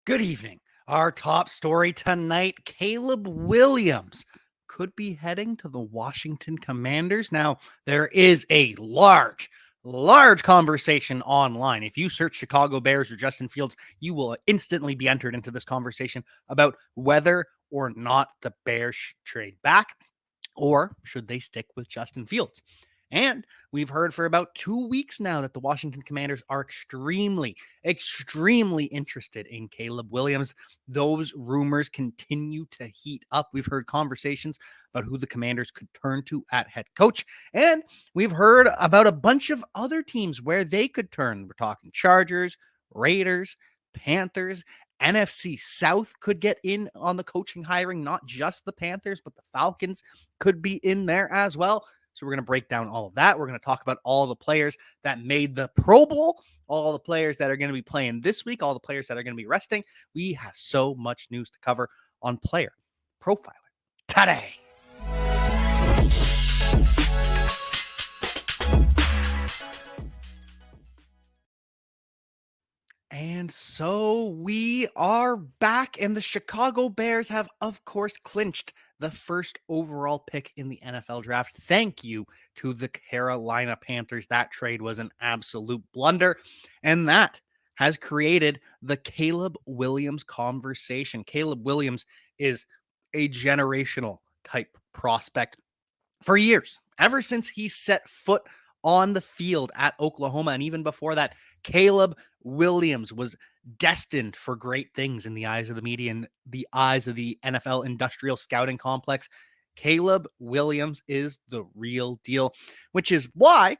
Good evening. Our top story tonight, Caleb Williams could be heading to the Washington Commanders. Now, there is a large conversation online. If you search Chicago Bears or Justin Fields, you will instantly be entered into this conversation about whether or not the Bears should trade back or should they stick with Justin Fields. And we've heard for about 2 weeks now that the Washington Commanders are extremely interested in Caleb Williams. Those rumors continue to heat up. We've heard conversations about who the Commanders could turn to at head coach. And we've heard about a bunch of other teams where they could turn. We're talking Chargers, Raiders, Panthers. NFC South could get in on the coaching hiring, not just the Panthers, but the Falcons could be in there as well. So we're going to break down all of that. We're going to talk about all the players that made the Pro Bowl, all the players that are going to be playing this week, all the players that are going to be resting. We have so much news to cover on Player Profiler Today. And so we are back, and the Chicago Bears have, of course, clinched the first overall pick in the NFL draft. Thank you to the Carolina Panthers. That trade was an absolute blunder, and that has created the Caleb Williams conversation. Caleb Williams is a generational type prospect for years, ever since he set foot on the field at Oklahoma. And even before that, Caleb Williams was destined for great things in the eyes of the media and the eyes of the NFL industrial scouting complex. Caleb Williams is the real deal, which is why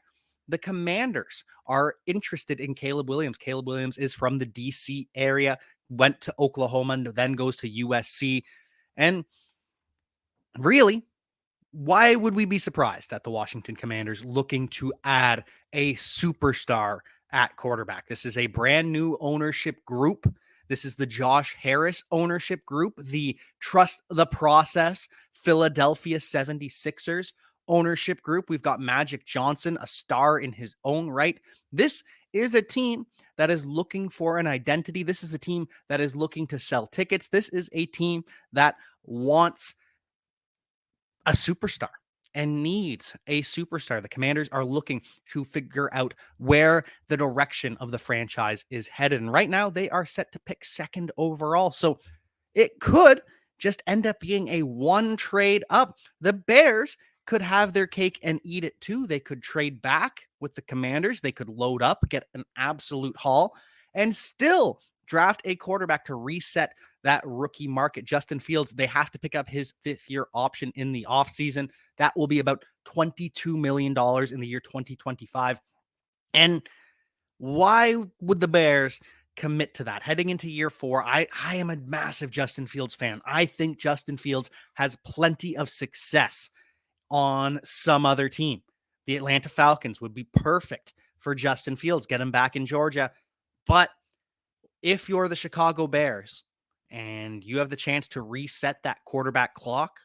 the Commanders are interested in Caleb Williams. Caleb Williams is from the DC area, went to Oklahoma, and then goes to USC. And really, why would we be surprised at the Washington Commanders looking to add a superstar at quarterback? This is a brand new ownership group. This is the Josh Harris ownership group, the Trust the Process Philadelphia 76ers ownership group. We've got Magic Johnson, a star in his own right. This is a team that is looking for an identity. This is a team that is looking to sell tickets. This is a team that wants a superstar and needs a superstar. The Commanders are looking to figure out where the direction of the franchise is headed. And right now they are set to pick second overall. So it could just end up being a one trade up. The Bears could have their cake and eat it too. They could trade back with the Commanders. They could load up, get an absolute haul, and still draft a quarterback to reset that rookie market. Justin Fields, they have to pick up his fifth-year option in the offseason. That will be about $22 million in the year 2025. And why would the Bears commit to that? Heading into year 4, I am a massive Justin Fields fan. I think Justin Fields has plenty of success on some other team. The Atlanta Falcons would be perfect for Justin Fields. Get him back in Georgia. But if you're the Chicago Bears and you have the chance to reset that quarterback clock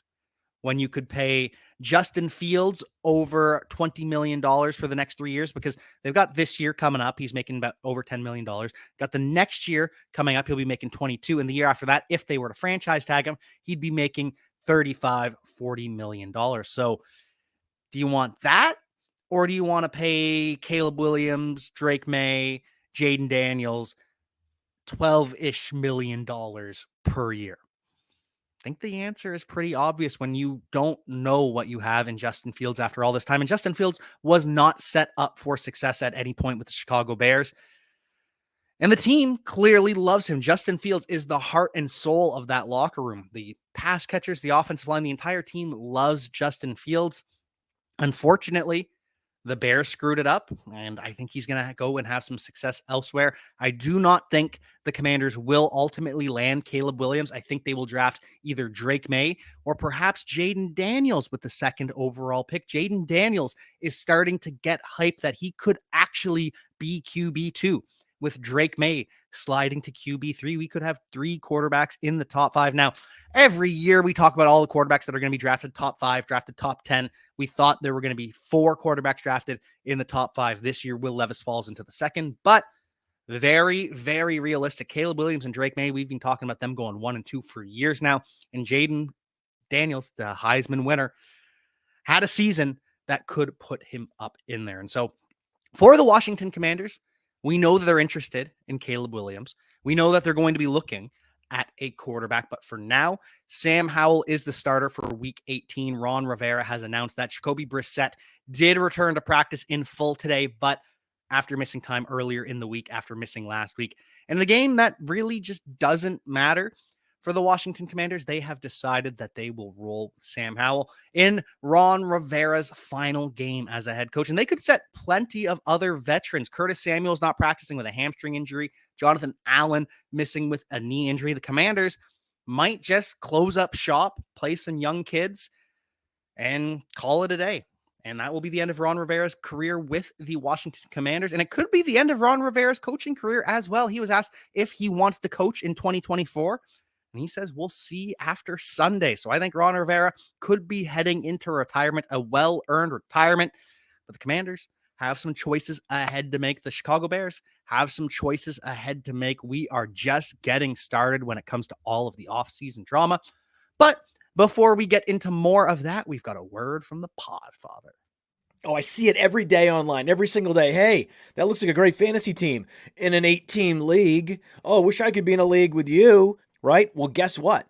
when you could pay Justin Fields over $20 million for the next 3 years, because they've got this year coming up, he's making about over $10 million. Got the next year coming up, he'll be making 22. And the year after that, if they were to franchise tag him, he'd be making $35, $40 million. So do you want that? Or do you want to pay Caleb Williams, Drake May, Jaden Daniels $12-ish million per year? I think the answer is pretty obvious when you don't know what you have in Justin Fields after all this time. And Justin Fields was not set up for success at any point with the Chicago Bears. And the team clearly loves him. Justin Fields is the heart and soul of that locker room. The pass catchers, the offensive line, the entire team loves Justin Fields. Unfortunately, the Bears screwed it up, and I think he's going to go and have some success elsewhere. I do not think the Commanders will ultimately land Caleb Williams. I think they will draft either Drake May or perhaps Jaden Daniels with the second overall pick. Jaden Daniels is starting to get hype that he could actually be QB2. With Drake May sliding to QB3, we could have 3 quarterbacks in the top 5. Now, every year we talk about all the quarterbacks that are going to be drafted top 5, drafted top 10. We thought there were going to be 4 quarterbacks drafted in the top 5. This year, Will Levis falls into the second, but very, very realistic. Caleb Williams and Drake May, we've been talking about them going 1-2 for years now. And Jaden Daniels, the Heisman winner, had a season that could put him up in there. And so for the Washington Commanders, we know that they're interested in Caleb Williams. We know that they're going to be looking at a quarterback. But for now, Sam Howell is the starter for Week 18. Ron Rivera has announced that Jacoby Brissett did return to practice in full today, but after missing time earlier in the week, after missing last week. And the game that really just doesn't matter for the Washington Commanders, they have decided that they will roll Sam Howell in Ron Rivera's final game as a head coach. And they could set plenty of other veterans. Curtis Samuel's not practicing with a hamstring injury. Jonathan Allen missing with a knee injury. The Commanders might just close up shop, play some young kids, and call it a day. And that will be the end of Ron Rivera's career with the Washington Commanders. And it could be the end of Ron Rivera's coaching career as well. He was asked if he wants to coach in 2024. And he says, we'll see after Sunday. So I think Ron Rivera could be heading into retirement, a well-earned retirement. But the Commanders have some choices ahead to make. The Chicago Bears have some choices ahead to make. We are just getting started when it comes to all of the offseason drama. But before we get into more of that, we've got a word from the Podfather. Oh, I see it every day online, every single day. Hey, that looks like a great fantasy team in an 8-team league. Oh, wish I could be in a league with you. Right? Well, guess what?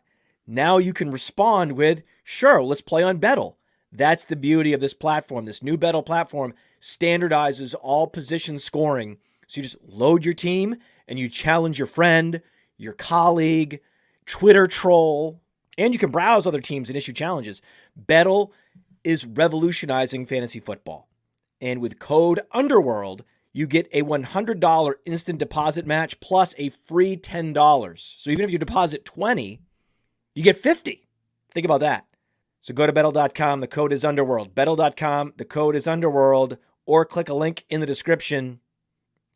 Now you can respond with, sure, let's play on Bettle. That's the beauty of this platform. This new Bettle platform standardizes all position scoring. So you just load your team and you challenge your friend, your colleague, Twitter troll, and you can browse other teams and issue challenges. Bettle is revolutionizing fantasy football. And with code Underworld, you get a $100 instant deposit match plus a free $10. So even if you deposit $20, you get $50. Think about that. So go to Bettle.com. The code is Underworld. Bettle.com. The code is Underworld. Or click a link in the description.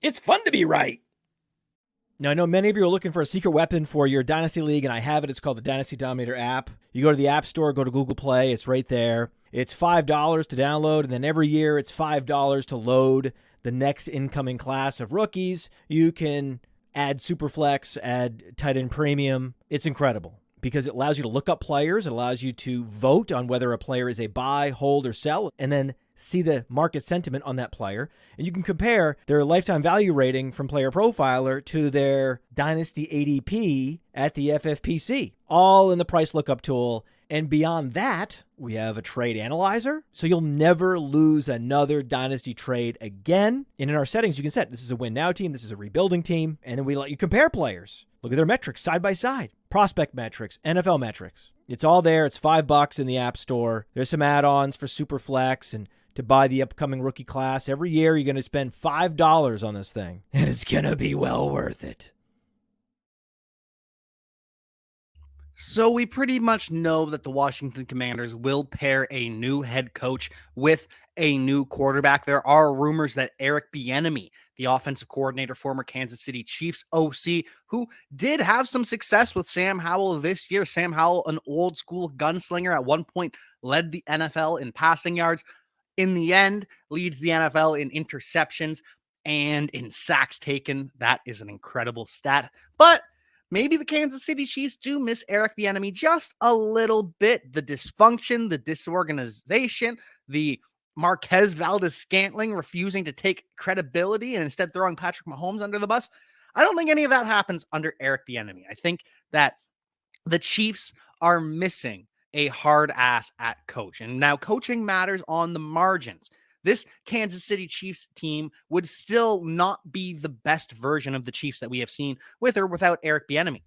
It's fun to be right. Now, I know many of you are looking for a secret weapon for your Dynasty League, and I have it. It's called the Dynasty Dominator app. You go to the App Store, go to Google Play. It's right there. It's $5 to download, and then every year it's $5 to load the next incoming class of rookies. You can add Superflex, add tight end premium. It's incredible because it allows you to look up players. It allows you to vote on whether a player is a buy, hold, or sell, and then see the market sentiment on that player. And you can compare their lifetime value rating from PlayerProfiler to their Dynasty ADP at the FFPC, all in the price lookup tool. And beyond that, we have a trade analyzer, so you'll never lose another Dynasty trade again. And in our settings, you can set this is a win now team, this is a rebuilding team, and then we let you compare players. Look at their metrics side by side, prospect metrics, NFL metrics. It's all there. It's $5 in the App Store. There's some add-ons for Superflex and to buy the upcoming rookie class. Every year, you're going to spend $5 on this thing, and it's going to be well worth it. So we pretty much know that the Washington Commanders will pair a new head coach with a new quarterback. There are rumors that Eric Bieniemy, the offensive coordinator, former Kansas City Chiefs OC, who did have some success with Sam Howell this year. Sam Howell, an old school gunslinger, at one point led the NFL in passing yards. In the end, leads the NFL in interceptions and in sacks taken. That is an incredible stat. But maybe the Kansas City Chiefs do miss Eric Bieniemy just a little bit. The dysfunction, the disorganization, the Marquez Valdez-Scantling refusing to take credibility and instead throwing Patrick Mahomes under the bus. I don't think any of that happens under Eric Bieniemy. I think that the Chiefs are missing a hard ass at coach. And now coaching matters on the margins. This Kansas City Chiefs team would still not be the best version of the Chiefs that we have seen with or without Eric Bieniemy.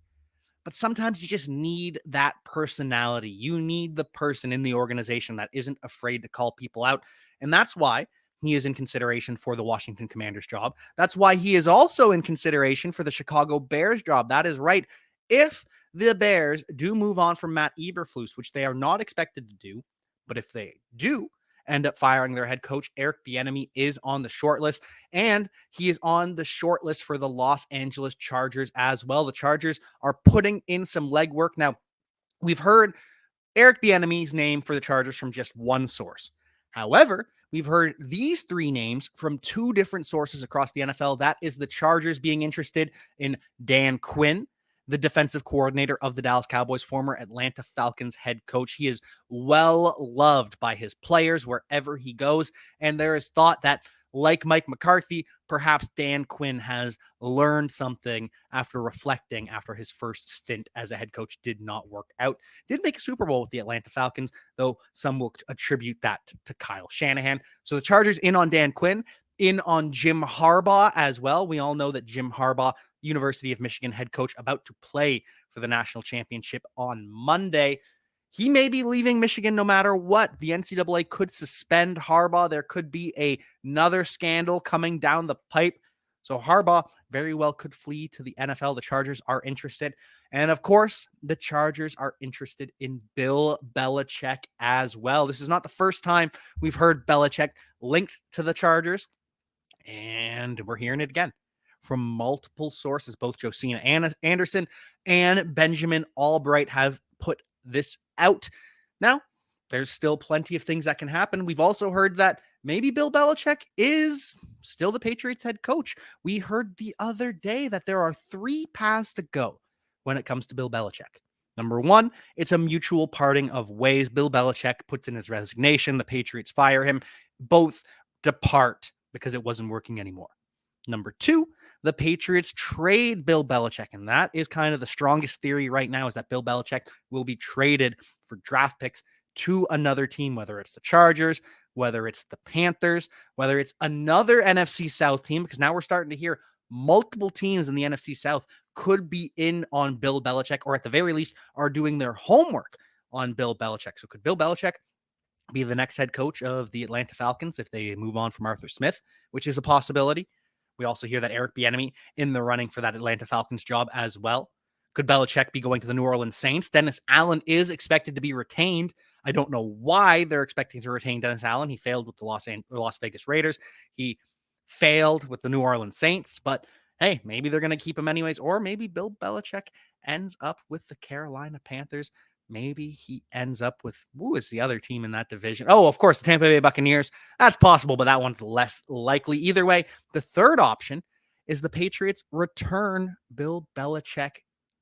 But sometimes you just need that personality. You need the person in the organization that isn't afraid to call people out. And that's why he is in consideration for the Washington Commanders job. That's why he is also in consideration for the Chicago Bears job. That is right. If the Bears do move on from Matt Eberflus, which they are not expected to do, but if they do end up firing their head coach, Eric Bieniemy is on the short list, and he is on the short list for the Los Angeles Chargers as well. The Chargers are putting in some legwork. Now, we've heard Eric Bieniemy's name for the Chargers from just one source. However, we've heard these three names from two different sources across the NFL. That is the Chargers being interested in Dan Quinn, the defensive coordinator of the Dallas Cowboys, former Atlanta Falcons head coach. He is well loved by his players wherever he goes. And there is thought that, like Mike McCarthy, perhaps Dan Quinn has learned something after reflecting after his first stint as a head coach did not work out. Did make a Super Bowl with the Atlanta Falcons, though some will attribute that to Kyle Shanahan. So the Chargers in on Dan Quinn, in on Jim Harbaugh as well. We all know that Jim Harbaugh, University of Michigan head coach, about to play for the national championship on Monday. He may be leaving Michigan no matter what. The NCAA could suspend Harbaugh. There could be another scandal coming down the pipe. So Harbaugh very well could flee to the NFL. The Chargers are interested. And of course, the Chargers are interested in Bill Belichick as well. This is not the first time we've heard Belichick linked to the Chargers. And we're hearing it again from multiple sources. Both Josina Anderson and Benjamin Albright have put this out. Now, there's still plenty of things that can happen. We've also heard that maybe Bill Belichick is still the Patriots head coach. We heard the other day that there are 3 paths to go when it comes to Bill Belichick. Number 1, it's a mutual parting of ways. Bill Belichick puts in his resignation. The Patriots fire him. Both depart because it wasn't working anymore. Number 2, the Patriots trade Bill Belichick, and that is kind of the strongest theory right now, is that Bill Belichick will be traded for draft picks to another team, whether it's the Chargers, whether it's the Panthers, whether it's another NFC South team, because now we're starting to hear multiple teams in the NFC South could be in on Bill Belichick, or at the very least are doing their homework on Bill Belichick. So could Bill Belichick be the next head coach of the Atlanta Falcons if they move on from Arthur Smith, which is a possibility? We also hear that Eric Bieniemy in the running for that Atlanta Falcons job as well. Could Belichick be going to the New Orleans Saints? Dennis Allen is expected to be retained. I don't know why they're expecting to retain Dennis Allen. He failed with the Las Vegas Raiders. He failed with the New Orleans Saints, but hey, maybe they're going to keep him anyways. Or maybe Bill Belichick ends up with the Carolina Panthers. Maybe he ends up with, who is the other team in that division? Oh, of course, the Tampa Bay Buccaneers. That's possible, but that one's less likely. Either way, the third option is the Patriots return Bill Belichick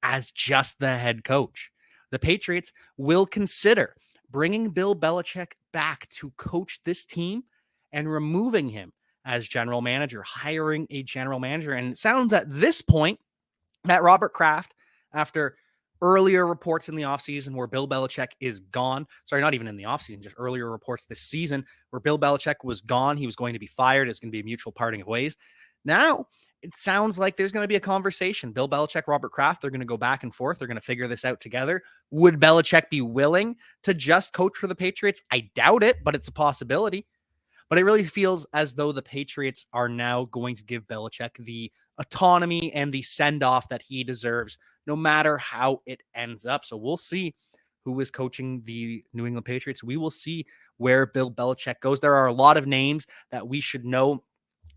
as just the head coach. The Patriots will consider bringing Bill Belichick back to coach this team and removing him as general manager, hiring a general manager. And it sounds at this point that Robert Kraft, after earlier reports in the offseason where Bill Belichick is gone. Sorry, not even in the offseason, just earlier reports this season where Bill Belichick was gone. He was going to be fired. It's going to be a mutual parting of ways. Now, it sounds like there's going to be a conversation. Bill Belichick, Robert Kraft, they're going to go back and forth. They're going to figure this out together. Would Belichick be willing to just coach for the Patriots? I doubt it, but it's a possibility. But it really feels as though the Patriots are now going to give Belichick the autonomy and the send-off that he deserves, no matter how it ends up. So we'll see who is coaching the New England Patriots. We will see where Bill Belichick goes. There are a lot of names that we should know.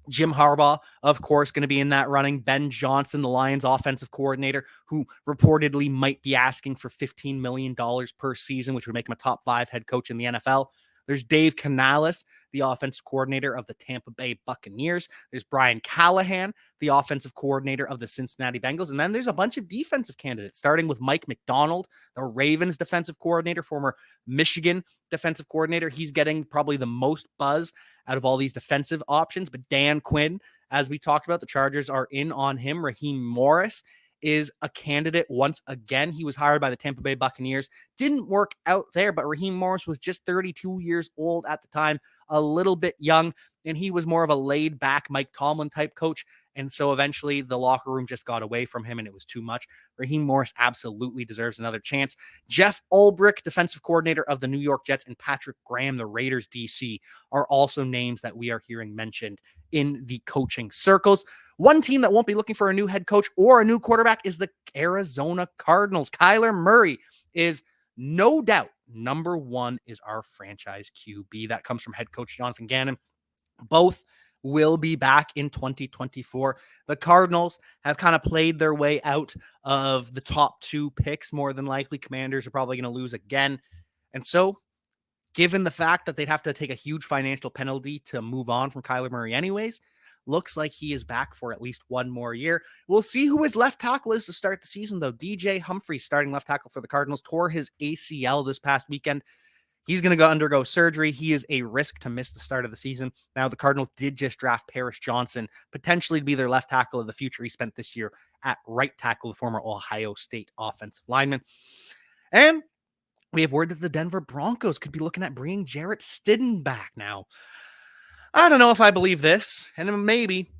Jim Harbaugh, of course, going to be in that running. Ben Johnson, the Lions offensive coordinator, who reportedly might be asking for $15 million per season, which would make him a top 5 head coach in the NFL. There's Dave Canales, the offensive coordinator of the Tampa Bay Buccaneers. There's Brian Callahan, the offensive coordinator of the Cincinnati Bengals. And then there's a bunch of defensive candidates, starting with Mike McDonald, the Ravens defensive coordinator, former Michigan defensive coordinator. He's getting probably the most buzz out of all these defensive options. But Dan Quinn, as we talked about, the Chargers are in on him. Raheem Morris is a candidate once again. He was hired by the Tampa Bay Buccaneers. Didn't work out there, but Raheem Morris was just 32 years old at the time, a little bit young, and he was more of a laid-back Mike Tomlin type coach. And so eventually the locker room just got away from him and it was too much. Raheem Morris absolutely deserves another chance. Jeff Ulbrich, defensive coordinator of the New York Jets, and Patrick Graham, the Raiders DC, are also names that we are hearing mentioned in the coaching circles. One team that won't be looking for a new head coach or a new quarterback is the Arizona Cardinals. Kyler Murray is no doubt number 1 is our franchise QB. That comes from head coach Jonathan Gannon. Both will be back in 2024. The Cardinals have kind of played their way out of the top 2 picks, more than likely. Commanders are probably going to lose again. And so given the fact that they'd have to take a huge financial penalty to move on from Kyler Murray anyways. Looks like he is back for at least one more year. We'll see who his left tackle is to start the season, though. DJ Humphries, starting left tackle for the Cardinals, tore his ACL this past weekend. He's going to undergo surgery. He is a risk to miss the start of the season. Now, the Cardinals did just draft Paris Johnson, potentially to be their left tackle of the future. He spent this year at right tackle, the former Ohio State offensive lineman. And we have word that the Denver Broncos could be looking at bringing Jarrett Stidham back now. I don't know if I believe this, and maybe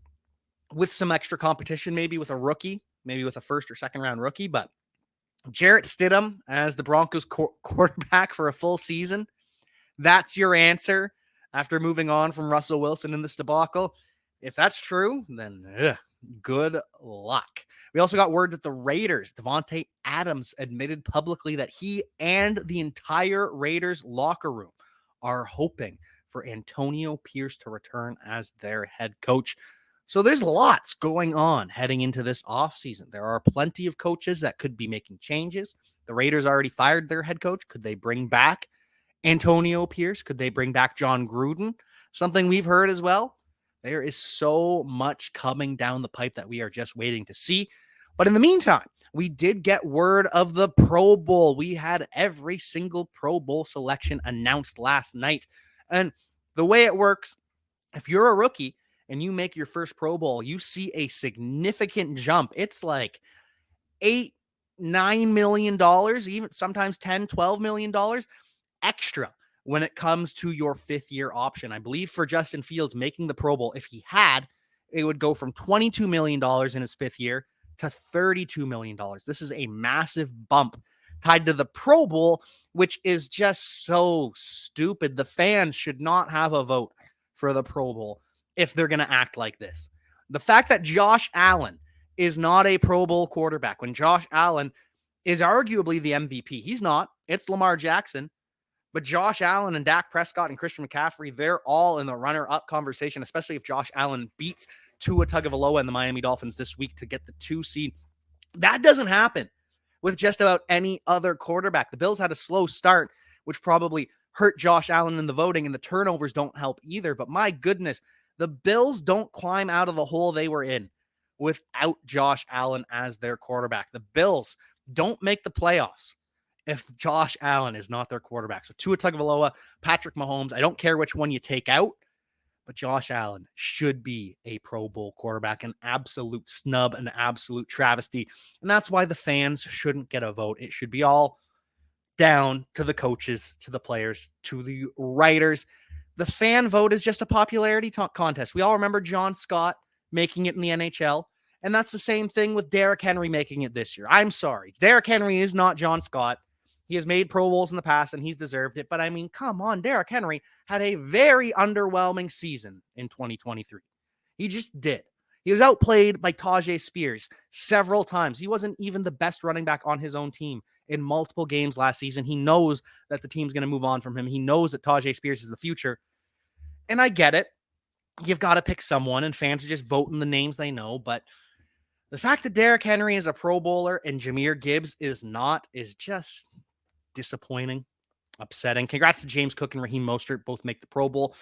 with some extra competition, maybe with a rookie, maybe with a first or second round rookie, but Jarrett Stidham as the Broncos quarterback for a full season. That's your answer after moving on from Russell Wilson in this debacle. If that's true, then good luck. We also got word that the Raiders, Devontae Adams, admitted publicly that he and the entire Raiders locker room are hoping for Antonio Pierce to return as their head coach. So there's lots going on heading into this offseason. There are plenty of coaches that could be making changes. The Raiders already fired their head coach. Could they bring back Antonio Pierce? Could they bring back John Gruden? Something we've heard as well. There is so much coming down the pipe that we are just waiting to see. But in the meantime, we did get word of the Pro Bowl. We had every single Pro Bowl selection announced last night. And the way it works, if you're a rookie and you make your first Pro Bowl, you see a significant jump. It's like $8-9 million, even sometimes $10-12 million extra when it comes to your fifth-year option. I believe for Justin Fields making the Pro Bowl, if he had, it would go from $22 million in his fifth year to $32 million. This is a massive bump tied to the Pro Bowl, which is just so stupid. The fans should not have a vote for the Pro Bowl if they're going to act like this. The fact that Josh Allen is not a Pro Bowl quarterback when Josh Allen is arguably the MVP. He's not. It's Lamar Jackson. But Josh Allen and Dak Prescott and Christian McCaffrey, they're all in the runner-up conversation, especially if Josh Allen beats Tua Tagovailoa and the Miami Dolphins this week to get the 2 seed. That doesn't happen with just about any other quarterback. The Bills had a slow start, which probably hurt Josh Allen in the voting, and the turnovers don't help either. But my goodness, the Bills don't climb out of the hole they were in without Josh Allen as their quarterback. The Bills don't make the playoffs if Josh Allen is not their quarterback. So Tua Tagovailoa, Patrick Mahomes, I don't care which one you take out, but Josh Allen should be a Pro Bowl quarterback, an absolute snub, an absolute travesty. And that's why the fans shouldn't get a vote. It should be all down to the coaches, to the players, to the writers. The fan vote is just a popularity contest. We all remember John Scott making it in the NHL. And that's the same thing with Derrick Henry making it this year. I'm sorry. Derrick Henry is not John Scott. He has made Pro Bowls in the past, and he's deserved it. But, I mean, come on. Derrick Henry had a very underwhelming season in 2023. He just did. He was outplayed by Tajay Spears several times. He wasn't even the best running back on his own team in multiple games last season. He knows that the team's going to move on from him. He knows that Tajay Spears is the future. And I get it. You've got to pick someone, and fans are just voting the names they know. But the fact that Derrick Henry is a Pro Bowler and Jahmyr Gibbs is not is just disappointing, upsetting. Congrats to James Cook and Raheem Mostert, both make the Pro Bowl.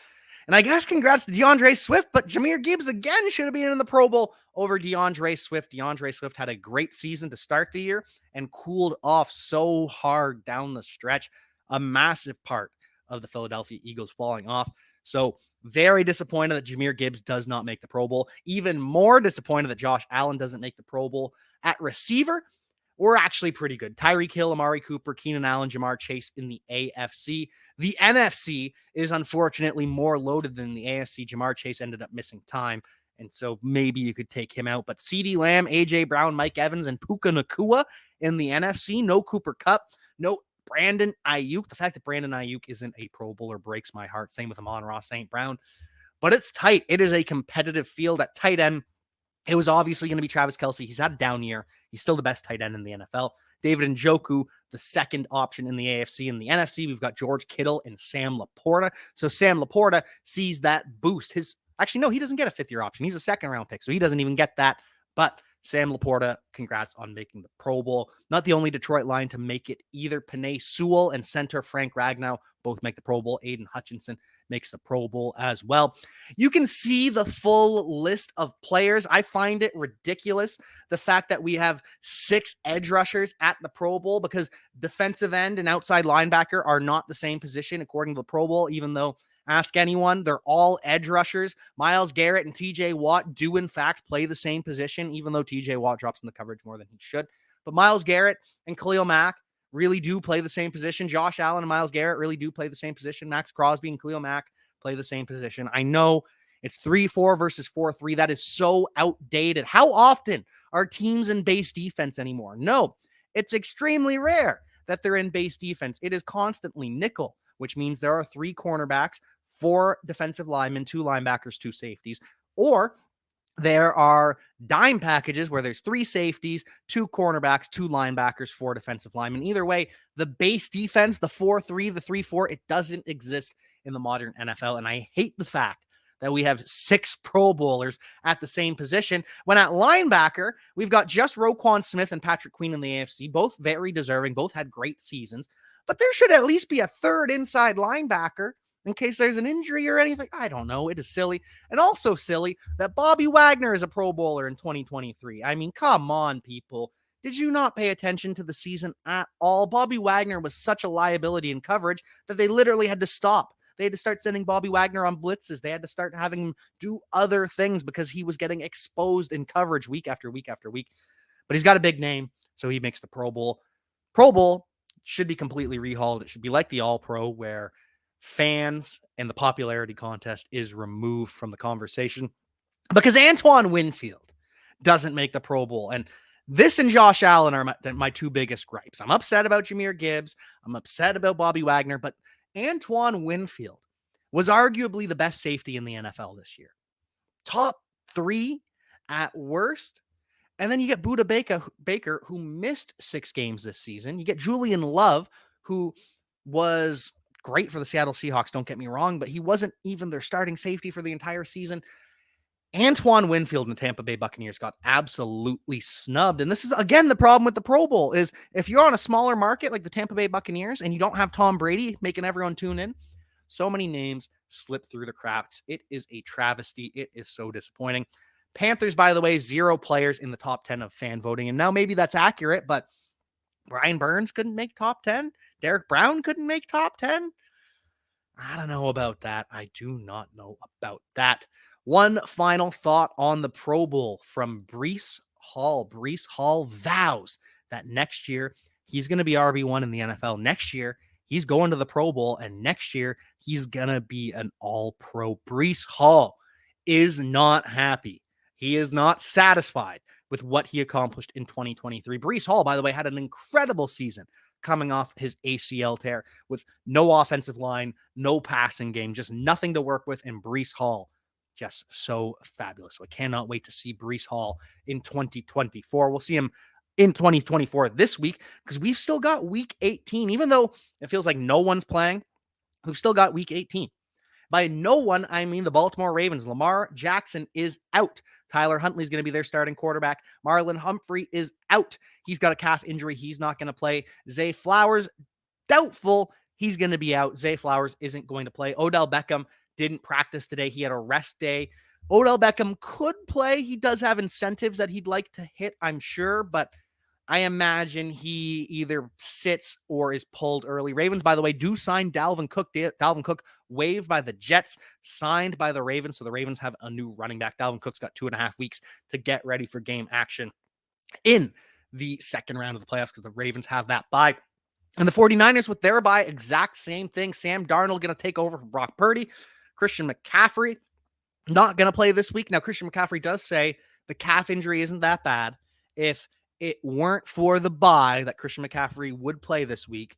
And I guess congrats to DeAndre Swift, but Jahmyr Gibbs again should have been in the Pro Bowl over DeAndre Swift. DeAndre Swift had a great season to start the year and cooled off so hard down the stretch. A massive part of the Philadelphia Eagles falling off. So very disappointed that Jahmyr Gibbs does not make the Pro Bowl. Even more disappointed that Josh Allen doesn't make the Pro Bowl. At receiver, we're actually pretty good. Tyreek Hill, Amari Cooper, Keenan Allen, Jamar Chase in the AFC. The NFC is unfortunately more loaded than the AFC. Jamar Chase ended up missing time, and so maybe you could take him out. But CeeDee Lamb, A.J. Brown, Mike Evans, and Puka Nacua in the NFC. No Cooper Kupp. No Brandon Ayuk. The fact that Brandon Ayuk isn't a Pro Bowler breaks my heart. Same with Amon-Ra St. Brown. But it's tight. It is a competitive field at tight end. It was obviously going to be Travis Kelce. He's had a down year. He's still the best tight end in the NFL. David Njoku, the second option in the AFC. In the NFC, we've got George Kittle and Sam Laporta. So Sam Laporta sees that boost. Actually, no, he doesn't get a fifth-year option. He's a second-round pick, so he doesn't even get that. But Sam Laporta, congrats on making the Pro Bowl. Not the only Detroit line to make it either. Penei Sewell and center Frank Ragnow both make the Pro Bowl. Aiden Hutchinson makes the Pro Bowl as well. You can see the full list of players. I find it ridiculous, the fact that we have 6 edge rushers at the Pro Bowl, because defensive end and outside linebacker are not the same position according to the Pro Bowl, even though ask anyone, they're all edge rushers. Myles Garrett and TJ Watt do, in fact, play the same position, even though TJ Watt drops in the coverage more than he should. But Myles Garrett and Khalil Mack really do play the same position. Josh Allen and Myles Garrett really do play the same position. Max Crosby and Khalil Mack play the same position. I know it's 3-4 versus 4-3. That is so outdated. How often are teams in base defense anymore? No, it's extremely rare that they're in base defense. It is constantly nickel, which means there are 3 cornerbacks, 4 defensive linemen, 2 linebackers, 2 safeties, or there are dime packages where there's 3 safeties, 2 cornerbacks, 2 linebackers, 4 defensive linemen. Either way, the base defense, the 4-3, the 3-4, it doesn't exist in the modern NFL. And I hate the fact that we have 6 Pro Bowlers at the same position, when at linebacker, we've got just Roquan Smith and Patrick Queen in the AFC, both very deserving, both had great seasons, but there should at least be a 3rd inside linebacker in case there's an injury or anything. I don't know. It is silly. And also silly that Bobby Wagner is a Pro Bowler in 2023. I mean, come on, people. Did you not pay attention to the season at all? Bobby Wagner was such a liability in coverage that they literally had to stop. They had to start sending Bobby Wagner on blitzes. They had to start having him do other things because he was getting exposed in coverage week after week after week. But he's got a big name, so he makes the Pro Bowl. Pro Bowl should be completely rehauled. It should be like the All-Pro, where fans and the popularity contest is removed from the conversation, because Antoine Winfield doesn't make the Pro Bowl. And this and Josh Allen are my 2 biggest gripes. I'm upset about Jahmyr Gibbs. I'm upset about Bobby Wagner, but Antoine Winfield was arguably the best safety in the NFL this year. Top 3 at worst. And then you get Budda Baker, who missed 6 games this season. You get Julian Love, who was great for the Seattle Seahawks, don't get me wrong, but he wasn't even their starting safety for the entire season. Antoine Winfield and the Tampa Bay Buccaneers got absolutely snubbed. And this is, again, the problem with the Pro Bowl is if you're on a smaller market like the Tampa Bay Buccaneers and you don't have Tom Brady making everyone tune in, so many names slip through the cracks. It is a travesty. It is so disappointing. Panthers, by the way, 0 players in the top 10 of fan voting. And now maybe that's accurate, but Brian Burns couldn't make top 10. Derek Brown couldn't make top 10. I don't know about that. I do not know about that. One final thought on the Pro Bowl from Breece Hall. Breece Hall vows that next year he's going to be RB1 in the NFL. Next year, he's going to the Pro Bowl, and next year he's going to be an all-pro. Breece Hall is not happy. He is not satisfied with what he accomplished in 2023. Breece Hall, by the way, had an incredible season coming off his ACL tear with no offensive line, no passing game, just nothing to work with. And Breece Hall, just so fabulous. So I cannot wait to see Breece Hall in 2024. We'll see him in 2024 this week, because we've still got week 18. Even though it feels like no one's playing, we've still got week 18. By no one, I mean the Baltimore Ravens. Lamar Jackson is out. Tyler Huntley's going to be their starting quarterback. Marlon Humphrey is out. He's got a calf injury. He's not going to play. Zay Flowers, doubtful. He's going to be out. Zay Flowers isn't going to play. Odell Beckham didn't practice today. He had a rest day. Odell Beckham could play. He does have incentives that he'd like to hit, I'm sure, but I imagine he either sits or is pulled early. Ravens, by the way, do sign Dalvin Cook. Dalvin Cook waived by the Jets, signed by the Ravens. So the Ravens have a new running back. Dalvin Cook's got 2.5 weeks to get ready for game action in the second round of the playoffs, because the Ravens have that bye. And the 49ers with their bye, exact same thing. Sam Darnold going to take over from Brock Purdy. Christian McCaffrey not going to play this week. Now, Christian McCaffrey does say the calf injury isn't that bad. If it weren't for the bye, that Christian McCaffrey would play this week.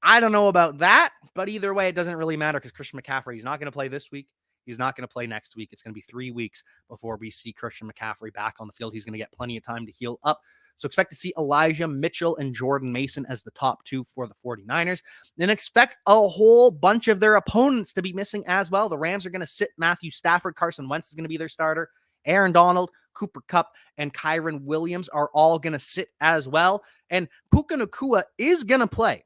I don't know about that, but either way, it doesn't really matter, because Christian McCaffrey, he's not going to play this week. He's not going to play next week. It's going to be 3 weeks before we see Christian McCaffrey back on the field. He's going to get plenty of time to heal up. So expect to see Elijah Mitchell and Jordan Mason as the top 2 for the 49ers. And expect a whole bunch of their opponents to be missing as well. The Rams are going to sit Matthew Stafford. Carson Wentz is going to be their starter. Aaron Donald, Cooper Kupp, and Kyron Williams are all going to sit as well. And Puka Nacua is going to play,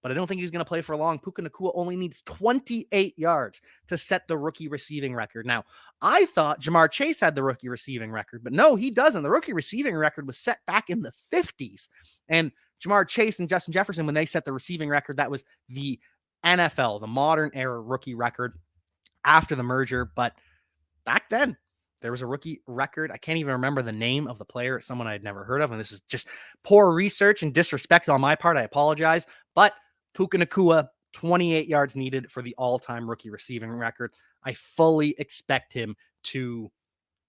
but I don't think he's going to play for long. Puka Nacua only needs 28 yards to set the rookie receiving record. Now, I thought Jamar Chase had the rookie receiving record, but no, he doesn't. The rookie receiving record was set back in the 50s. And Jamar Chase and Justin Jefferson, when they set the receiving record, that was the NFL, the modern era rookie record after the merger. But back then, there was a rookie record. I can't even remember the name of the player. It's someone I'd never heard of. And this is just poor research and disrespect on my part. I apologize. But Puka Nacua, 28 yards needed for the all-time rookie receiving record. I fully expect him to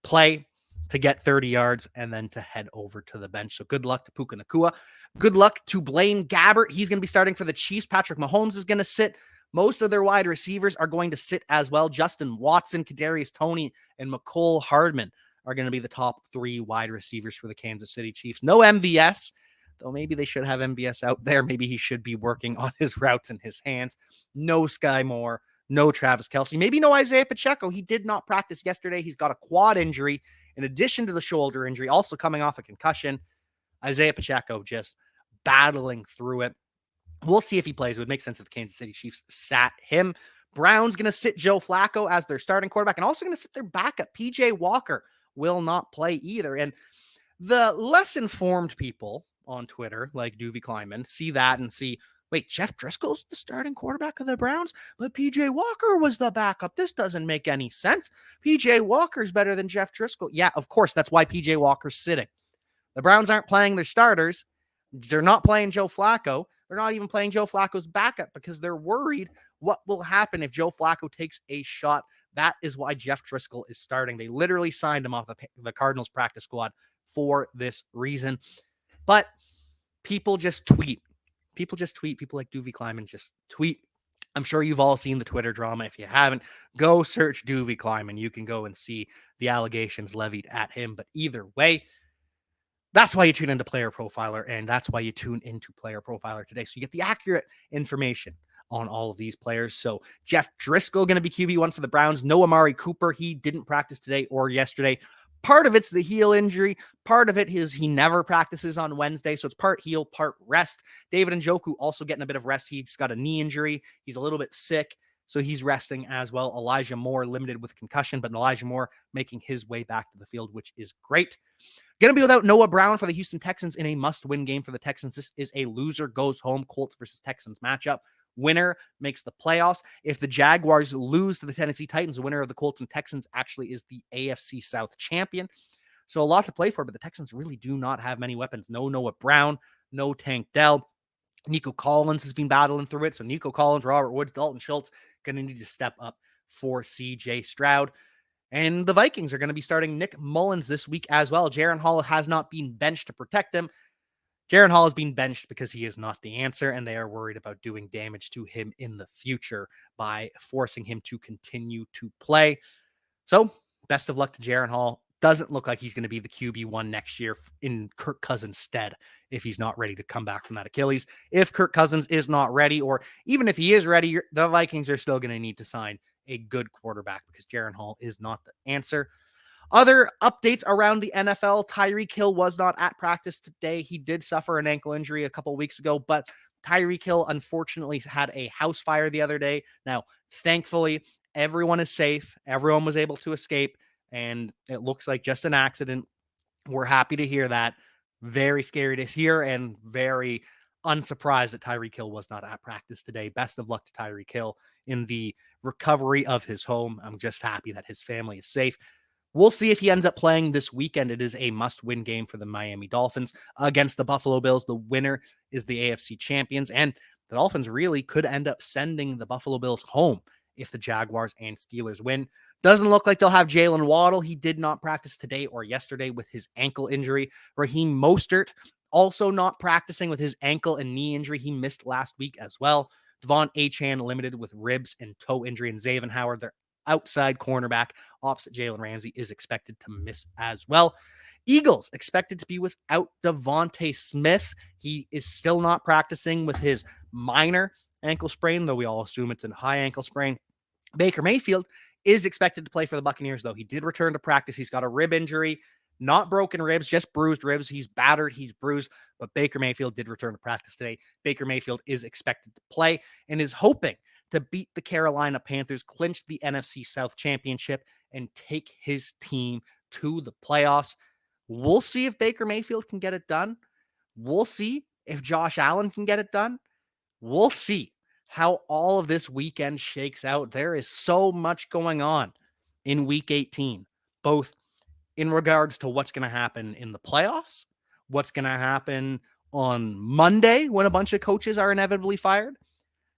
play, to get 30 yards, and then to head over to the bench. So good luck to Puka Nacua. Good luck to Blaine Gabbert. He's going to be starting for the Chiefs. Patrick Mahomes is going to sit. Most of their wide receivers are going to sit as well. Justin Watson, Kadarius Toney, and McCole Hardman are going to be the top 3 wide receivers for the Kansas City Chiefs. No MVS, though maybe they should have MVS out there. Maybe he should be working on his routes in his hands. No Sky Moore, no Travis Kelce, maybe no Isaiah Pacheco. He did not practice yesterday. He's got a quad injury in addition to the shoulder injury, also coming off a concussion. Isaiah Pacheco just battling through it. We'll see if he plays. It would make sense if the Kansas City Chiefs sat him. Browns going to sit Joe Flacco as their starting quarterback and also going to sit their backup. PJ Walker will not play either. And the less informed people on Twitter, like Duvie Kleinman, see that and see, wait, Jeff Driscoll's the starting quarterback of the Browns, but PJ Walker was the backup. This doesn't make any sense. PJ Walker's better than Jeff Driscoll. Yeah, of course, that's why PJ Walker's sitting. The Browns aren't playing their starters. They're not playing Joe Flacco. They're not even playing Joe Flacco's backup because they're worried what will happen if Joe Flacco takes a shot. That is why Jeff Driscoll is starting. They literally signed him off the Cardinals practice squad for this reason. But people just tweet. People just tweet. People like Duvie Kleinman just tweet. I'm sure you've all seen the Twitter drama. If you haven't, go search Duvie Kleinman. You can go and see the allegations levied at him. But either way, that's why you tune into Player Profiler, and that's why you tune into Player Profiler today. So you get the accurate information on all of these players. So Jeff Driscoll going to be QB1 for the Browns. No Amari Cooper. He didn't practice today or yesterday. Part of it's the heel injury. Part of it is he never practices on Wednesday. So it's part heel, part rest. David Njoku also getting a bit of rest. He's got a knee injury. He's a little bit sick, so he's resting as well. Elijah Moore limited with concussion, but Elijah Moore making his way back to the field, which is great. Going to be without Noah Brown for the Houston Texans in a must-win game for the Texans. This is a loser goes home Colts versus Texans matchup. Winner makes the playoffs. If the Jaguars lose to the Tennessee Titans, the winner of the Colts and Texans actually is the AFC South champion. So a lot to play for, but the Texans really do not have many weapons. No Noah Brown, no Tank Dell. Nico Collins has been battling through it. So Nico Collins, Robert Woods, Dalton Schultz going to need to step up for CJ Stroud. And the Vikings are going to be starting Nick Mullins this week as well. Jaren Hall has not been benched to protect him. Jaren Hall has been benched because he is not the answer, and they are worried about doing damage to him in the future by forcing him to continue to play. So, best of luck to Jaren Hall. Doesn't look like he's going to be the QB1 next year in Kirk Cousins' stead if he's not ready to come back from that Achilles. If Kirk Cousins is not ready, or even if he is ready, the Vikings are still going to need to sign a good quarterback because Jaren Hall is not the answer. Other updates around the NFL, Tyreek Hill was not at practice today. He did suffer an ankle injury a couple of weeks ago, but Tyreek Hill unfortunately had a house fire the other day. Now, thankfully, everyone is safe. Everyone was able to escape, and it looks like just an accident. We're happy to hear that. Very scary to hear and very unsurprised that Tyreek Hill was not at practice today. Best of luck to Tyreek Hill in the recovery of his home. I'm just happy that his family is safe. We'll see if he ends up playing this weekend. It is a must-win game for the Miami Dolphins against the Buffalo Bills. The winner is the AFC champions, and the Dolphins really could end up sending the Buffalo Bills home if the Jaguars and Steelers win. Doesn't look like they'll have Jalen Waddle. He did not practice today or yesterday with his ankle injury. Raheem Mostert also not practicing with his ankle and knee injury. He missed last week as well. Devon Achane limited with ribs and toe injury, and Xavier Howard, their outside cornerback opposite Jalen Ramsey, is expected to miss as well. Eagles expected to be without Devontae Smith. He is still not practicing with his minor ankle sprain, though we all assume it's a high ankle sprain. Baker Mayfield is expected to play for the Buccaneers, though. He did return to practice. He's got a rib injury. Not broken ribs, just bruised ribs. He's battered, he's bruised, but Baker Mayfield did return to practice today. Baker Mayfield is expected to play and is hoping to beat the Carolina Panthers, clinch the NFC South Championship, and take his team to the playoffs. We'll see if Baker Mayfield can get it done. We'll see if Josh Allen can get it done. We'll see how all of this weekend shakes out. There is so much going on in week 18, both in regards to what's going to happen in the playoffs, what's going to happen on Monday when a bunch of coaches are inevitably fired.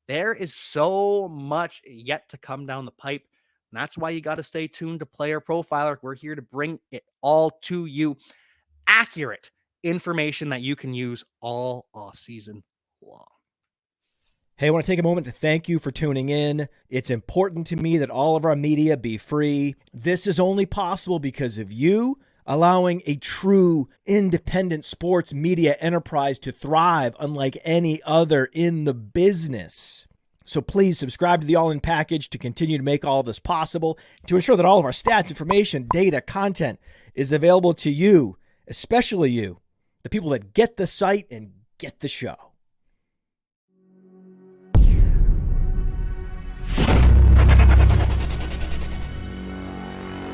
There is so much yet to come down the pipe. And that's why you got to stay tuned to Player Profiler. We're here to bring it all to you. Accurate information that you can use all offseason long. Hey, I want to take a moment to thank you for tuning in. It's important to me that all of our media be free. This is only possible because of you allowing a true independent sports media enterprise to thrive unlike any other in the business. So please subscribe to the All In Package to continue to make all of this possible, to ensure that all of our stats, information, data, content is available to you, especially you, the people that get the site and get the show.